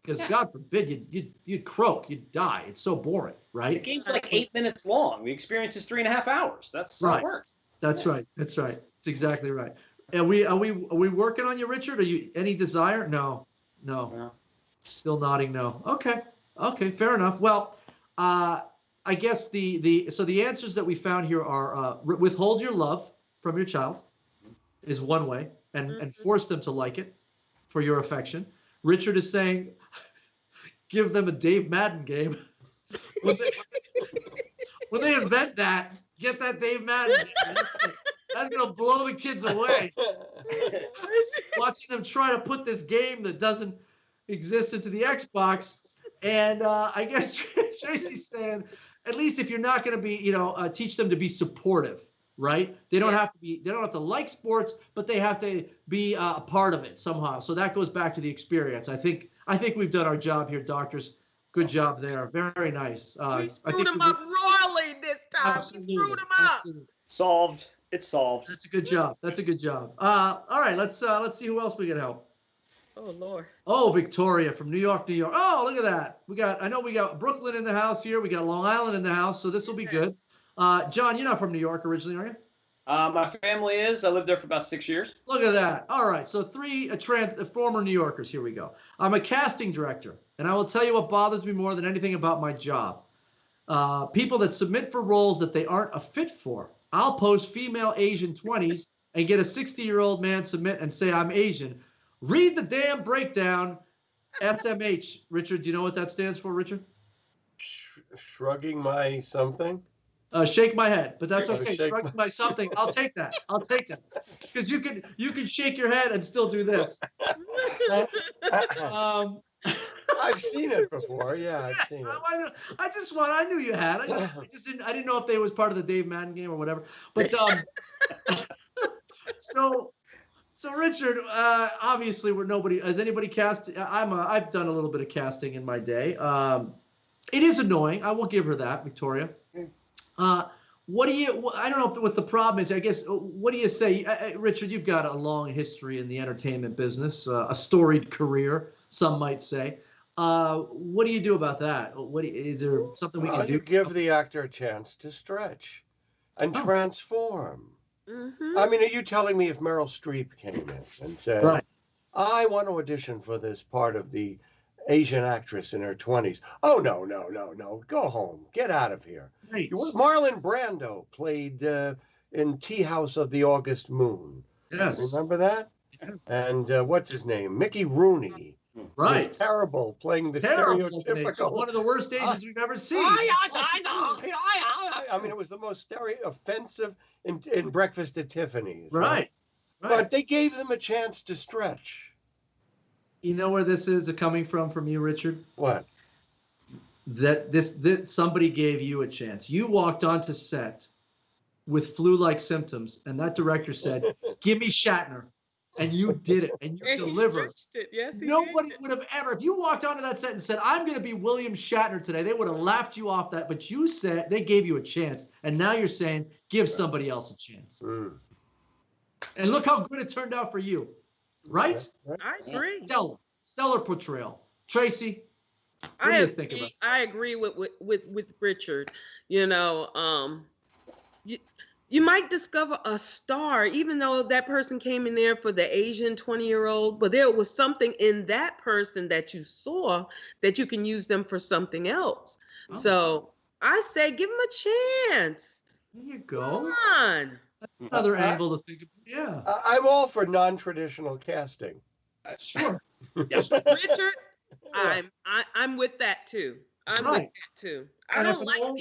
Because God forbid you'd croak, you'd die. It's so boring, right? The game's like 8 minutes long. The experience is 3.5 hours. That's how it works. That's right. That's right. That's exactly right. Are we working on you, Richard? Are you any desire? No. Still nodding no. Okay, fair enough. Well, I guess the answers that we found here are withhold your love from your child is one way, and force them to like it for your affection. Richard is saying, give them a Dave Madden game. When they invent that, get that Dave Madden game. That's going to blow the kids away. Watching them try to put this game that doesn't exist into the Xbox. And I guess Tracie's saying, at least if you're not going to be, teach them to be supportive. Right? They don't have to like sports, but they have to be a part of it somehow. So that goes back to the experience. I think we've done our job here, doctors. Good job there. Very nice. We screwed them up royally this time. Absolutely. We screwed them up. Absolutely. Solved. It's solved. That's a good job. All right, let's see who else we can help. Oh Lord. Oh, Victoria from New York. Oh, look at that. We got Brooklyn in the house here. We got Long Island in the house, so this will be good. John, you're not from New York originally, are you? My family is. I lived there for about 6 years. Look at that. All right. So three former New Yorkers. Here we go. I'm a casting director, and I will tell you what bothers me more than anything about my job. People that submit for roles that they aren't a fit for. I'll post female Asian 20s and get a 60-year-old man submit and say I'm Asian. Read the damn breakdown. SMH. Richard, do you know what that stands for, Richard? Shrugging my something. Shake my head, but that's okay. Shrugging my something. I'll take that. Because you can shake your head and still do this. I've seen it before. Yeah, I've seen it. I knew you had. I didn't know if they was part of the Dave Madden game or whatever. But so Richard, obviously has anybody cast? I've done a little bit of casting in my day. It is annoying. I will give her that, Victoria. I don't know what the problem is. I guess, what do you say? Richard, you've got a long history in the entertainment business, a storied career, some might say. What do you do about that? Is there something we can do? You give the actor a chance to stretch and transform. Mm-hmm. I mean, are you telling me if Meryl Streep came in and said, I want to audition for this part of the Asian actress in her 20s. Oh, no. Go home. Get out of here. Right. Marlon Brando played in Tea House of the August Moon. Yes. Remember that? Yeah. And what's his name? Mickey Rooney. Right. Was terrible playing the stereotypical. One of the worst Asians we've ever seen. I mean, it was the most offensive in Breakfast at Tiffany's. Right. But they gave them a chance to stretch. You know where this is coming from you, Richard? What? That somebody gave you a chance. You walked onto set with flu-like symptoms, and that director said, "Give me Shatner," and you did it, and you delivered. Yes, Nobody would have ever. If you walked onto that set and said, "I'm going to be William Shatner today," they would have laughed you off that. But you said they gave you a chance, and now you're saying, "Give somebody else a chance." And look how good it turned out for you. Right? I agree. Stellar portrayal. Tracie, what do you think about it? I agree with Richard. You you might discover a star, even though that person came in there for the Asian 20-year-old, but there was something in that person that you saw that you can use them for something else. Oh. So I say, give them a chance. There you go. Come on. That's another angle to think about. Yeah. I'm all for non-traditional casting. Sure. Yes. Richard, I'm with that too. I'm with Right. that too. And I if don't it like won't-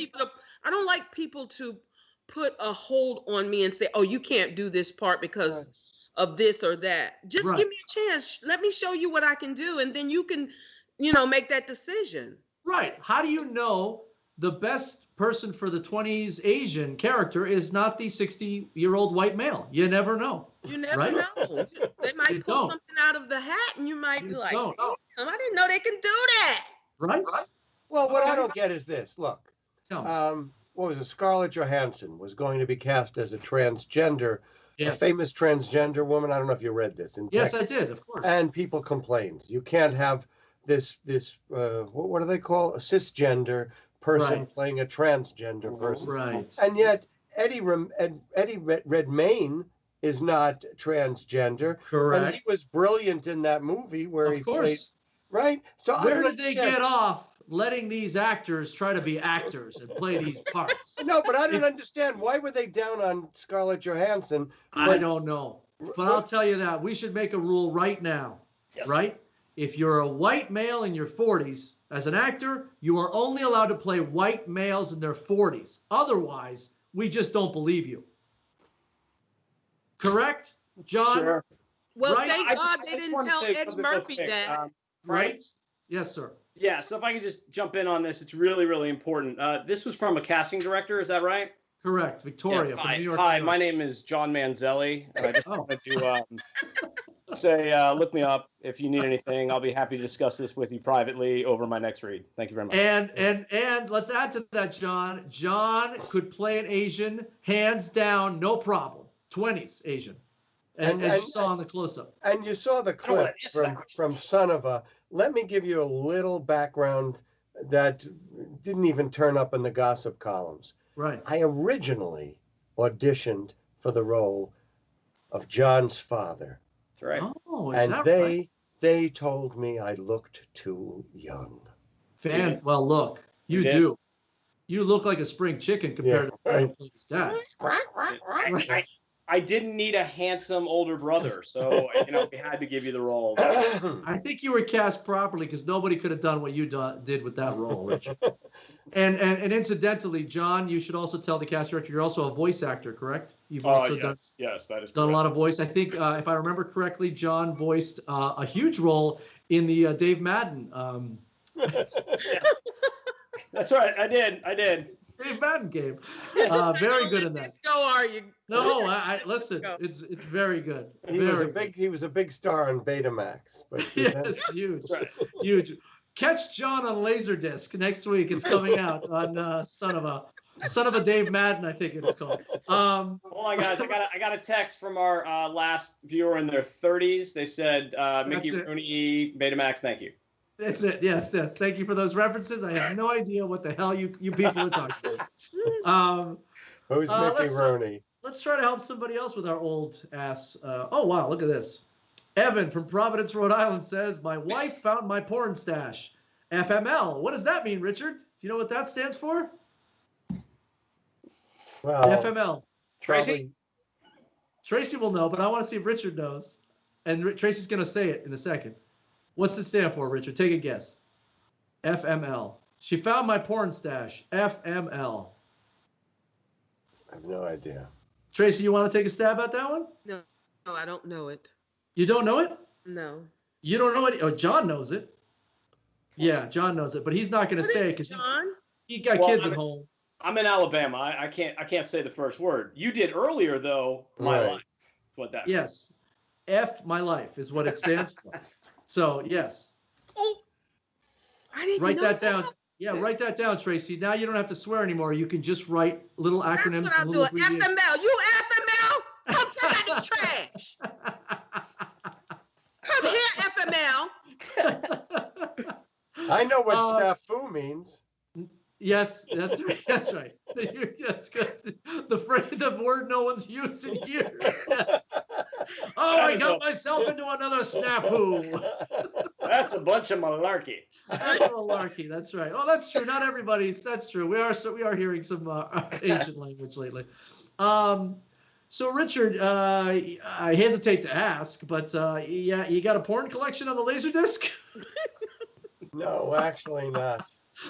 people to put a hold on me and say, "Oh, you can't do this part because of this or that." Just Right. give me a chance. Let me show you what I can do, and then you can, make that decision. Right. How do you know the best person for the 20s Asian character is not the 60-year-old white male? You never know. You never Right? know. They might You pull don't. something out of the hat, and you might be You like, don't. "Damn, I didn't know they can do that." Right? Well, what I Okay. don't get is this. Look, Tell me. what was it? Scarlett Johansson was going to be cast as a transgender, a Yes. famous transgender woman. I don't know if you read this. In Yes, Texas. I did, of course. And people complained. You can't have this what do they call a cisgender person Right. playing a transgender person. Right. And yet Eddie Redmayne is not transgender. Correct. And he was brilliant in that movie where Of he course. played, right? So I Where don't did they understand. get off letting these actors try to be actors and play these parts? No, but I don't understand. Why were they down on Scarlett Johansson? I don't know. But I'll tell you that. We should make a rule right now, right? If you're a white male in your 40s, as an actor, you are only allowed to play white males in their 40s. Otherwise, we just don't believe you. Correct, John? Sure. Well, Right? thank I God just they didn't wanted to tell say Eddie something real Murphy quick. that. Right? Yes, sir. Yeah, so if I could just jump in on this, it's really, really important. This was from a casting director, is that right? Correct. Victoria Yes. from Hi, New York. hi, New York. my name is John Manzelli. And I just Oh. wanted to say, look me up if you need anything. I'll be happy to discuss this with you privately over my next read. Thank you very much. And let's add to that, John. John could play an Asian, hands down, no problem. 20s Asian. As you saw on the close-up. And you saw the clip from Son of a. Let me give you a little background that didn't even turn up in the gossip columns. Right. I originally auditioned for the role of John's father. That's right. Oh, is And that right? they told me I looked too young. Well, look, you did. do. You look like a spring chicken compared to his dad. I didn't need a handsome older brother, so we had to give you the role. I think you were cast properly because nobody could have done what you did with that role, Richard. And incidentally, John, you should also tell the cast director you're also a voice actor, correct? You've also yes, that is done a correct. lot of voice. I think, if I remember correctly, John voiced a huge role in the Dave Madden. That's right, I did. Dave Madden game. Very good in that. Disco, are you? No, I listen. It's very good. He was a big star on Betamax. But Yes, huge, huge. Catch John on Laserdisc next week. It's coming out on Son of a Dave Madden, I think it's called. Hold on, guys. I got a text from our last viewer in their 30s. They said, Mickey Rooney, Betamax, thank you. That's it. Yes. Thank you for those references. I have no idea what the hell you people are talking about. Who's Mickey Rooney? Let's try to help somebody else with our old ass. Oh, wow. Look at this. Evan from Providence, Rhode Island says, my wife found my porn stash. FML. What does that mean, Richard? Do you know what that stands for? Well, FML. Tracie? Tracie will know, but I want to see if Richard knows. And Tracie's going to say it in a second. What's it stand for, Richard? Take a guess. FML. She found my porn stash. FML. I have no idea. Tracie, you want to take a stab at that one? No, I don't know it. You don't know it? No. You don't know it? Oh, John knows it. Yeah, John knows it, but he's not going to say it because he got kids at home. I'm in Alabama. I can't say the first word. You did earlier though. My life. That's what that. Yes. F my life is what it stands for. So yes. Oh, I didn't write know that down. Yeah, write that down, Tracie. Now you don't have to swear anymore. You can just write little acronyms. That's what I'm doing. FML. You FML? Come take out this trash. Come here, FML. I know what snafu means. Yes, that's right. That's right. The word no one's used in years. Yes. Oh, I got myself into another snafu. That's a bunch of malarkey. That's malarkey. That's right. Oh, that's true. Not everybody's. That's true. We are hearing some ancient language lately. So Richard, I hesitate to ask, but yeah, you got a porn collection on the Laserdisc? No, actually not.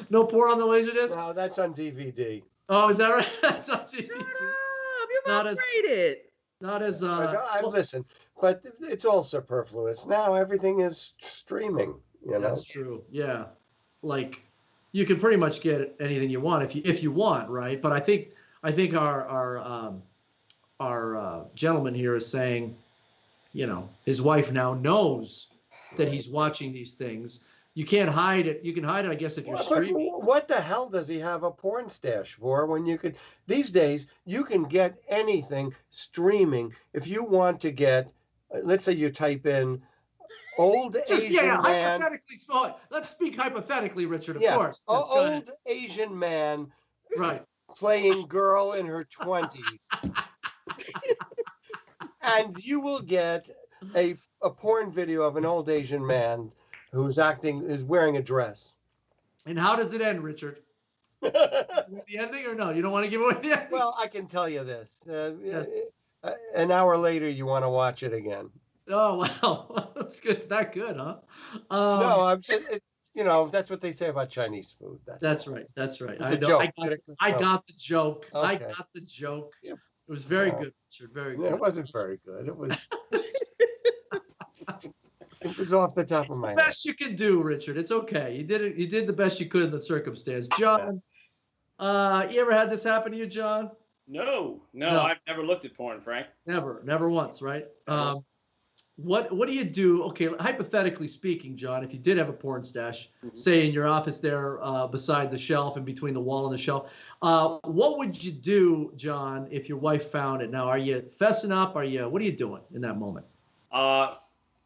No porn on the Laserdisc? No, that's on DVD. Oh, is that right? That's on DVD. Shut up! You've upgraded. Not as Listen, but it's all superfluous. Now everything is streaming. You know. That's true. Yeah, like you can pretty much get anything you want if you want, right? But I think our gentleman here is saying, you know, his wife now knows that he's watching these things. You can't hide it. You can hide it, I guess, if you're streaming. What the hell does he have a porn stash for when you could, these days, you can get anything streaming. If you want to get, let's say you type in old Asian man. Hypothetically, let's speak hypothetically, Richard, of course. Old Asian man playing girl in her 20s. And you will get a porn video of an old Asian man who's wearing a dress. And how does it end, Richard? The ending or no? You don't want to give away the ending? Well, I can tell you this. Yes. An hour later, you want to watch it again. Oh, wow. That's good. It's that good, huh? No, I'm just, you know, that's what they say about Chinese food. That's right. That's right. It's a joke. I got the joke. Okay. I got the joke. It was very good, Richard. Very good. It wasn't very good. It was... It was off the top of my head. The best you can do, Richard. It's okay. You did it. You did the best you could in the circumstance. John, you ever had this happen to you, John? No, I've never looked at porn, Frank. Never once, right? What do you do? Okay, hypothetically speaking, John, if you did have a porn stash, say in your office there beside the shelf and between the wall and the shelf, what would you do, John, if your wife found it? Now, are you fessing up? What are you doing in that moment?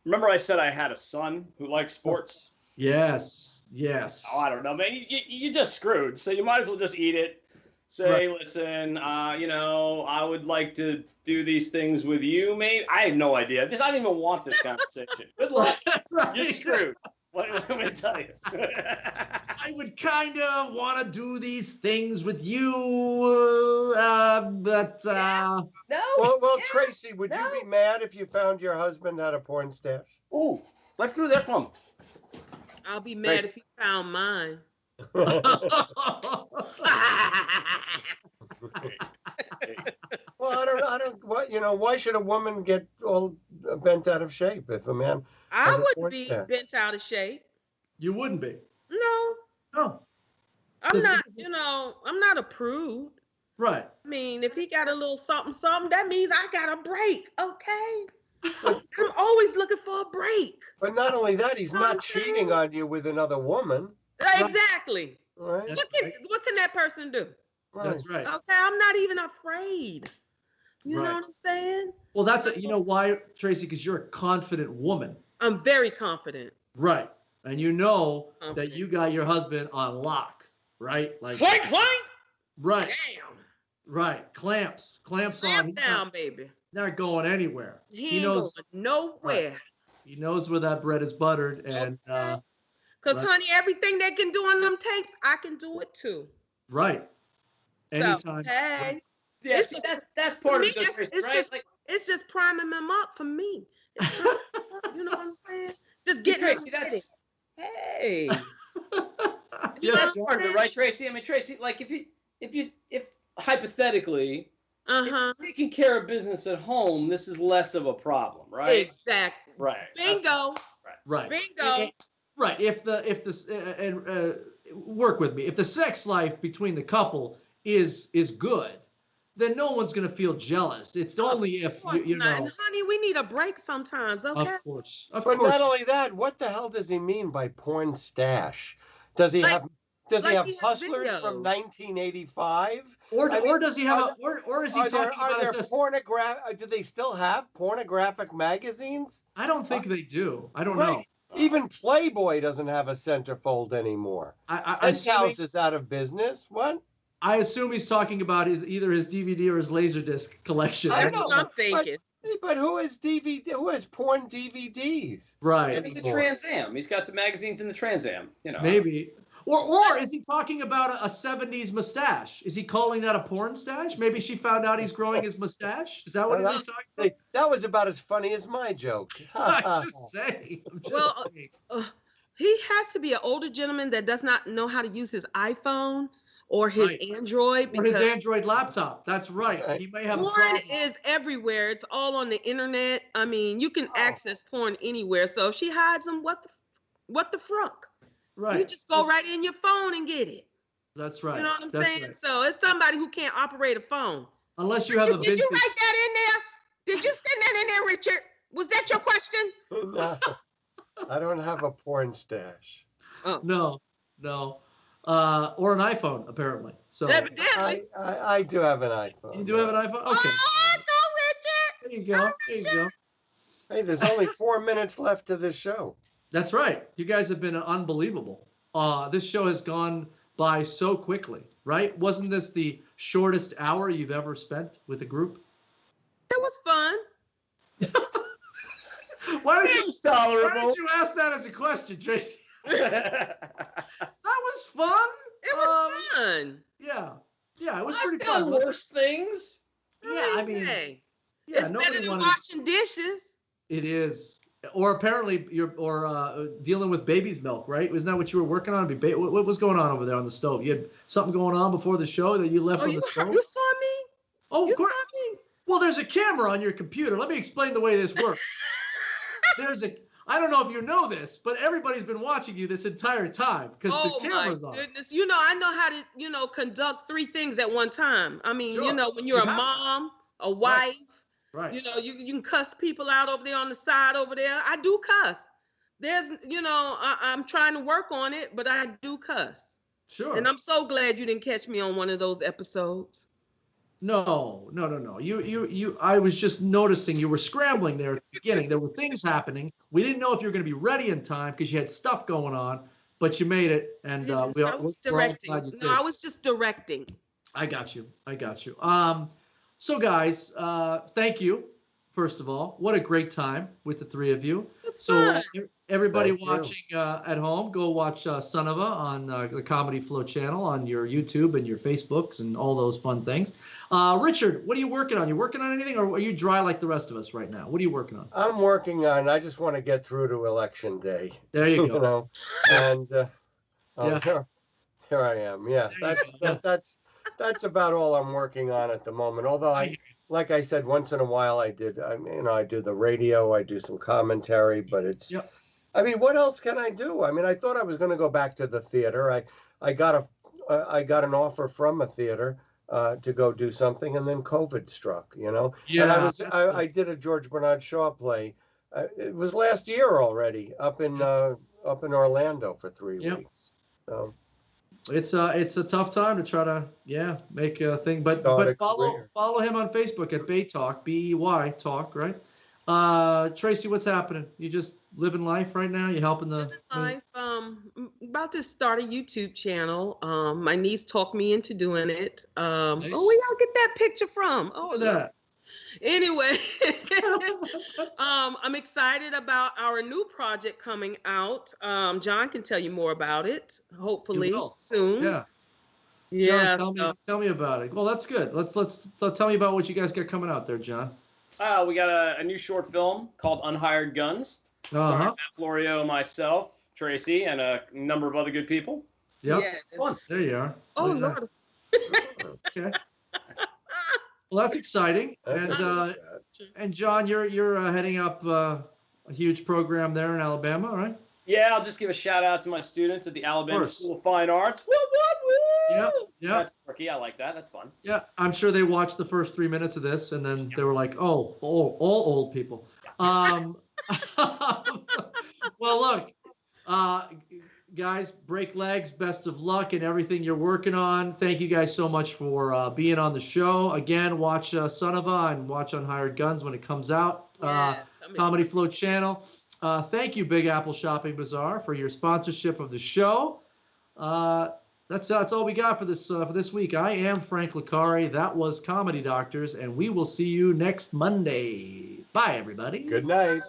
Remember I said I had a son who likes sports? Yes. Oh, I don't know, man. You just screwed. So you might as well just eat it. Say, listen, you know, I would like to do these things with you, maybe. I have no idea. I don't even want this conversation. Good luck. You're screwed. Let me tell you. I would kind of want to do these things with you, but no. Well, Tracie, would you be mad if you found your husband had a porn stash? Ooh, let's do this one. I'll be mad if he found mine. Well, I don't. What, you know? Why should a woman get all bent out of shape if a man? I wouldn't be bent out of shape. You wouldn't be. No. I'm not. You know, I'm not a prude. Right. I mean, if he got a little something, that means I got a break. Okay. I'm always looking for a break. But not only that, he's not cheating on you with another woman. Exactly. Right. What can that person do? That's right. Okay, I'm not even afraid. You know what I'm saying? Well, you know why, Tracie? Because you're a confident woman. I'm very confident. Right. And you know that you got your husband on lock, right? Like clank. Right. Damn. Right. Clamps on. Down, baby. Not going anywhere. He knows going nowhere. Right. He knows where that bread is buttered, and because honey, everything they can do on them tapes, I can do it too. Right. Anytime. So, hey. Yeah, that's part of the right? It's just priming them up for me. You know what I'm saying? Just getting Tracie, that's hey. That's part of it, right, Tracie? I mean, Tracie, like if hypothetically, if taking care of business at home, this is less of a problem, right? Exactly. Right. Bingo. Right. Bingo. Right. If work with me. If the sex life between the couple is good, then no one's going to feel jealous. It's only if you know. Honey, we need a break sometimes, okay? Of course. But not only that, what the hell does he mean by porn stash? Does he have Hustlers from 1985? Or does he have or is he talking about? Are there pornographic? Do they still have pornographic magazines? I don't think they do. I don't know. Even Playboy doesn't have a centerfold anymore. Penthouse is out of business. What? I assume he's talking about either his DVD or his Laserdisc collection. That's what I'm thinking. But who has DVD? Who has porn DVDs? Right. Maybe the Trans Am. He's got the magazines in the Trans Am. You know. Maybe. Or is he talking about a 70s mustache? Is he calling that a porn stash? Maybe she found out he's growing his mustache? Is that what he's talking about? That was about as funny as my joke. I'm just saying. He has to be an older gentleman that does not know how to use his iPhone or his Android. Or his Android laptop. That's right. He may have porn is everywhere. It's all on the internet. I mean, you can access porn anywhere. So if she hides them, what the frunk? Right. You just go right in your phone and get it. That's right. You know what I'm That's saying? right. So it's somebody who can't operate a phone. Unless you have a vintage. Did you write that in there? Did you send that in there, Richard? Was that your question? No, I don't have a porn stash. Oh. No. Or an iPhone, apparently. So evidently. I do have an iPhone. You do have an iPhone? Okay. Oh, go, Richard. There you go. Hey, there's only 4 minutes left to this show. That's right. You guys have been unbelievable. This show has gone by so quickly, right? Wasn't this the shortest hour you've ever spent with a group? It was fun. Why did you ask that as a question, Tracie? That was fun. It was fun. Yeah, it was pretty I've fun. done worse things. Yeah, I mean, it's better than washing dishes. It is. Or apparently you're dealing with baby's milk, right? Isn't that what you were working on? What was going on over there on the stove? You had something going on before the show that you left on the stove? You saw me? Oh, you of course. saw me? Well, there's a camera on your computer. Let me explain the way this works. I don't know if you know this, but everybody's been watching you this entire time because the camera's on. Oh my goodness. You know, I know how to, conduct 3 things at one time. I mean, Sure. when you're a mom, a wife, right. You can cuss people out over there on the side over there. I do cuss. There's, I'm trying to work on it, but I do cuss. Sure. And I'm so glad you didn't catch me on one of those episodes. No. I was just noticing you were scrambling there at the beginning. There were things happening. We didn't know if you were going to be ready in time because you had stuff going on, but you made it. And I was directing. I was just directing. I got you. So guys, thank you. First of all, what a great time with the 3 of you. Fun. Everybody watching at home, go watch Son of A on the Comedy Flo channel on your YouTube and your Facebooks and all those fun things. Richard, what are you working on? You working on anything, or are you dry like the rest of us right now? What are you working on? I'm working on. I just want to get through to election day. There you go. And here I am. Yeah, that's about all I'm working on at the moment. Although like I said, once in a while I do the radio, I do some commentary, but it's. Yep. I mean, what else can I do? I mean, I thought I was going to go back to the theater. I got an offer from a theater to go do something, and then COVID struck. Yeah. And I did a George Bernard Shaw play. It was last year already up in Orlando for 3 weeks. So. It's a tough time to try to make a thing, but follow him on Facebook at Bey Talk, BEY Talk, right? Tracie, what's happening? You just living life right now? You helping the life? About to start a YouTube channel. My niece talked me into doing it. Nice. Where y'all get that picture from? Oh, that. Anyway, I'm excited about our new project coming out. John can tell you more about it, hopefully soon. Yeah. John, tell me about it. Well, that's good. Let's tell me about what you guys got coming out there, John. We got a new short film called Unhired Guns. Starring Matt, Florio, myself, Tracie, and a number of other good people. Yep. Yes. There you are. Oh, Lord. Okay. Well, that's exciting. And John, you're heading up a huge program there in Alabama, right? Yeah, I'll just give a shout out to my students at the Alabama School of Fine Arts. Woo, woo, woo! Yeah. That's quirky. I like that. That's fun. Yeah, I'm sure they watched the first 3 minutes of this, and then they were like, all old people. Well, look, guys, break legs. Best of luck in everything you're working on. Thank you guys so much for being on the show. Again, watch Son of A and watch Unhired Guns when it comes out. Comedy Flo channel. Thank you, Big Apple Shopping Bazaar, for your sponsorship of the show. That's all we got for this week. I am Frank Licari. That was Comedy Doctors, and we will see you next Monday. Bye, everybody. Good night.